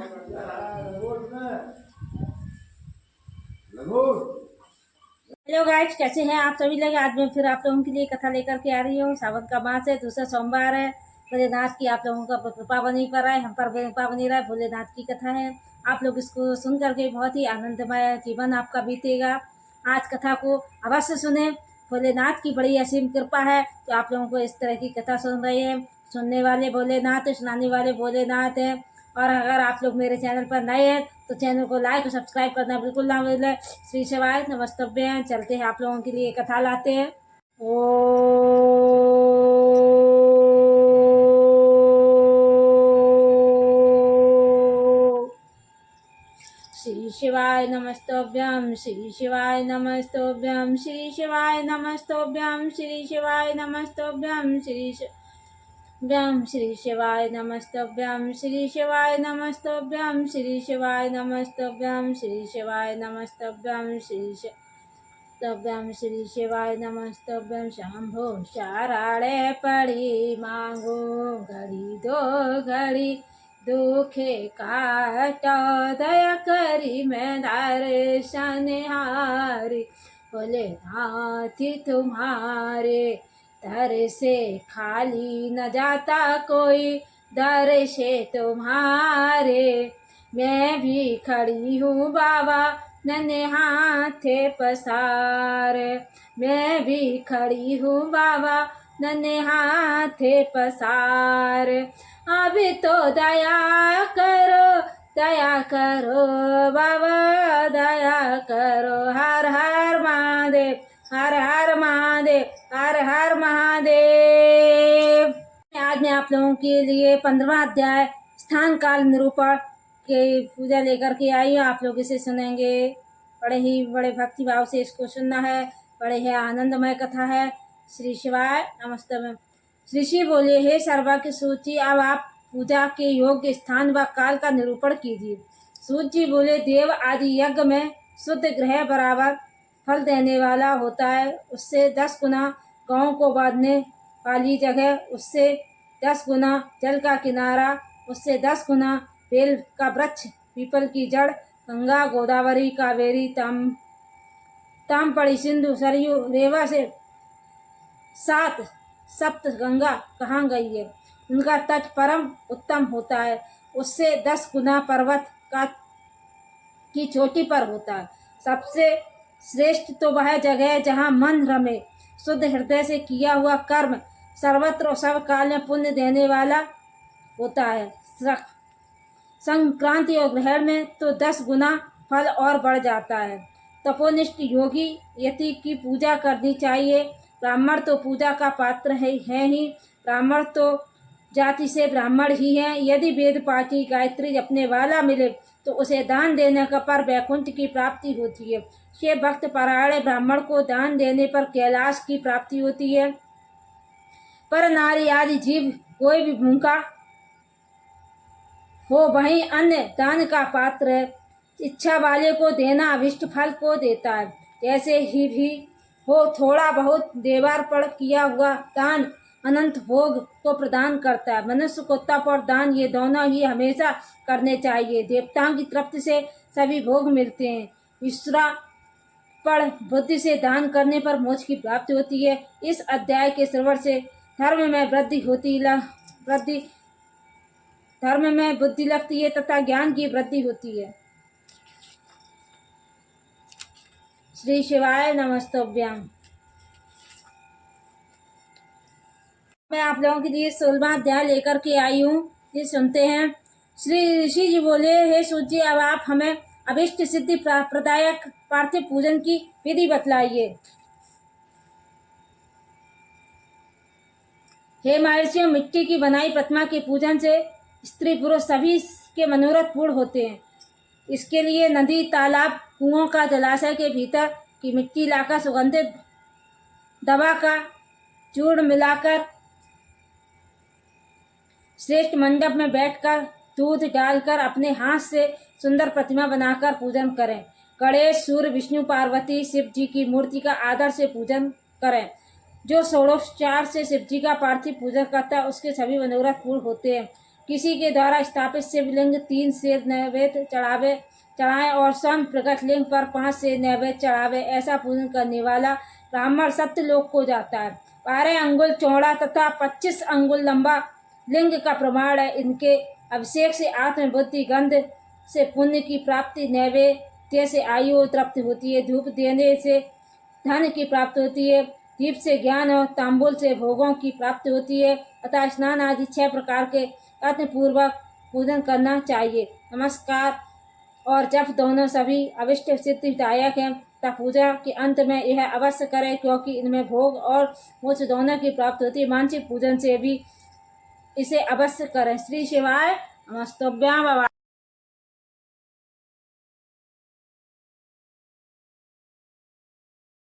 Hello guys, कैसे हैं आप सभी लोग। आज मैं फिर आप लोगों के लिए कथा लेकर के आ रही हूँ। सावन का मास है, दूसरा सोमवार है। भोलेनाथ की आप लोगों का कृपा बनी पर है, हम पर कृपा बनी रहा है। भोलेनाथ की कथा है, आप लोग इसको सुन करके बहुत ही आनंदमय जीवन आपका बीतेगा। आज कथा को अवश्य सुने। भोलेनाथ की बड़ी असीम कृपा है तो आप लोगों को इस तरह की कथा सुन रहे हैं। सुनने वाले भोलेनाथ, सुनाने वाले भोलेनाथ हैं। और अगर आप लोग मेरे चैनल पर नए हैं तो चैनल को लाइक और सब्सक्राइब करना बिल्कुल ना भूलें। श्री शिवाय नमस्तभ्य। चलते हैं, आप लोगों के लिए कथा लाते हैं। ओ श्री शिवाय नमस्तभ्यं, श्री शिवाय नमस्तभ्यं, श्री शिवाय नमस्तभ्यं, श्री शिवाय नमस्तभ्यं, श्री शिवाय नमस्तभ्यं, श्री शिवाय नमस्तभ्यं, श्री शिवाय नमस्तभ्यं, श्री शिवाय नमस्तभ्यं, श्री शिवाय नमस्तभ्यं। शंभो शरणे पड़ी मांगो, घड़ी दो घड़ी दुखे काटो, दया करी मैं दर्शन हारी। भोलेनाथ तुम्हारे दर से खाली न जाता कोई, दर से तुम्हारे मैं भी खड़ी हूँ बाबा, नन्हे हाथे पसार। मैं भी खड़ी हूँ बाबा, नन्हे हाथे पसार। अभी तो दया करो बाबा, दया करो। हर हर महादेव, हर हर महादेव, हर हर महादेव। आज मैं आप लोगों के लिए 15वां अध्याय स्थान काल निरूपण के पूजा लेकर के आई हूँ। आप लोग इसे सुनेंगे, बड़े भक्ति भाव से इसको सुनना है। बड़े है आनंदमय कथा है। श्री शिवाय नमस्ते। श्री शिव बोले, हे सर्वा की सूची, अब आप पूजा के योग्य स्थान व काल का निरूपण कीजिए। सूत जी बोले, देव आदि यज्ञ में शुद्ध ग्रह बराबर फल देने वाला होता है। उससे 10 गुना गाँव को बांधने वाली जगह, उससे 10 गुना जल का किनारा, उससे 10 गुना बेल का वृक्ष, पीपल की जड़, गंगा गोदावरी कावेरी ताम्रपणी सिंधु सरयू रेवा से 7 सप्त गंगा कहाँ गई है। उनका तट परम उत्तम होता है। उससे 10 गुना पर्वत की चोटी पर होता है। सबसे श्रेष्ठ तो वह जगह है जहाँ मन रमे। शुद्ध हृदय से किया हुआ कर्म सर्वत्र सब काल में पुण्य देने वाला होता है। संक्रांति और ग्रहण में तो 10 गुना फल और बढ़ जाता है। तपोनिष्ठ योगी यति की पूजा करनी चाहिए। ब्राह्मण तो पूजा का पात्र है ही। ब्राह्मण तो जाति से ब्राह्मण ही है। यदि वेद पाठी गायत्री जपने वाला मिले तो उसे दान देने का पर वैकुंठ की प्राप्ति होती है। ये भक्त परायण ब्राह्मण को दान देने पर कैलाश की प्राप्ति होती है। पर नारी आदि जीव कोई भी भूखा हो वहीं अन्य दान का पात्र है। इच्छा वाले को देना अभिष्ट फल को देता है। जैसे ही भी हो थोड़ा बहुत देवार्पण किया हुआ दान अनंत भोग को प्रदान करता है। मनुष्य को तप और दान ये दोनों ही हमेशा करने चाहिए। देवताओं की तृप्ति से सभी भोग मिलते हैं। ईश्वरार्पण बुद्धि से दान करने पर मोक्ष की प्राप्ति होती है। इस अध्याय के श्रवण से धर्म में बुद्धि लगती है तथा ज्ञान की वृद्धि होती है। श्री शिवाय नमस्तभ्यं। मैं आप लोगों के लिए 16वां अध्याय लेकर के आई हूँ। ये सुनते हैं। श्री ऋषि जी बोले, हे सूत जी, अब आप हमें अभिष्ट सिद्धि प्रदायक पार्थिव पूजन की विधि बतलाइए। हे महर्षियों, मिट्टी की बनाई प्रतिमा के पूजन से स्त्री पुरुष सभी के मनोरथ पूर्ण होते हैं। इसके लिए नदी, तालाब, कुओं का जलाशय के भीतर की मिट्टी लाकर सुगंधित दवा का चूर्ण मिलाकर श्रेष्ठ मंडप में बैठकर दूध डालकर अपने हाथ से सुंदर प्रतिमा बनाकर पूजन करें। गणेश, सूर्य, विष्णु, पार्वती, शिव जी की मूर्ति का आदर से पूजन करें। जो षोडशोपचार से शिव जी का पार्थिव पूजन करता है उसके सभी मनोरथ पूर्ण होते हैं। किसी के द्वारा स्थापित शिवलिंग 3 से नैवेद्य चढ़ाएं और स्वयं प्रकट लिंग पर 5 से नैवेद्य चढ़ावे। ऐसा पूजन करने वाला ब्राह्मण सत्यलोक को जाता है। 12 अंगुल चौड़ा तथा 25 अंगुल लंबा लिंग का प्रमाण है। इनके अभिषेक से आत्मबुद्धि गंध से पुण्य की प्राप्ति, नैवेद्य से आयु तृप्ति होती है, धूप देने से धन की प्राप्ति होती है, दीप से ज्ञान और तांबुल से भोगों की प्राप्ति होती है, अतः स्नान आदि 6 प्रकार के यत्नपूर्वक पूजन करना चाहिए। नमस्कार। और जब दोनों सभी अविष्ट सिद्धिदायक हैं तब पूजा के अंत में यह अवश्य करें, क्योंकि इनमें भोग और मोक्ष दोनों की प्राप्ति होती है। मानसिक पूजन से भी इसे अवश्य करें। श्री शिवाय नमस्तुभ्यां।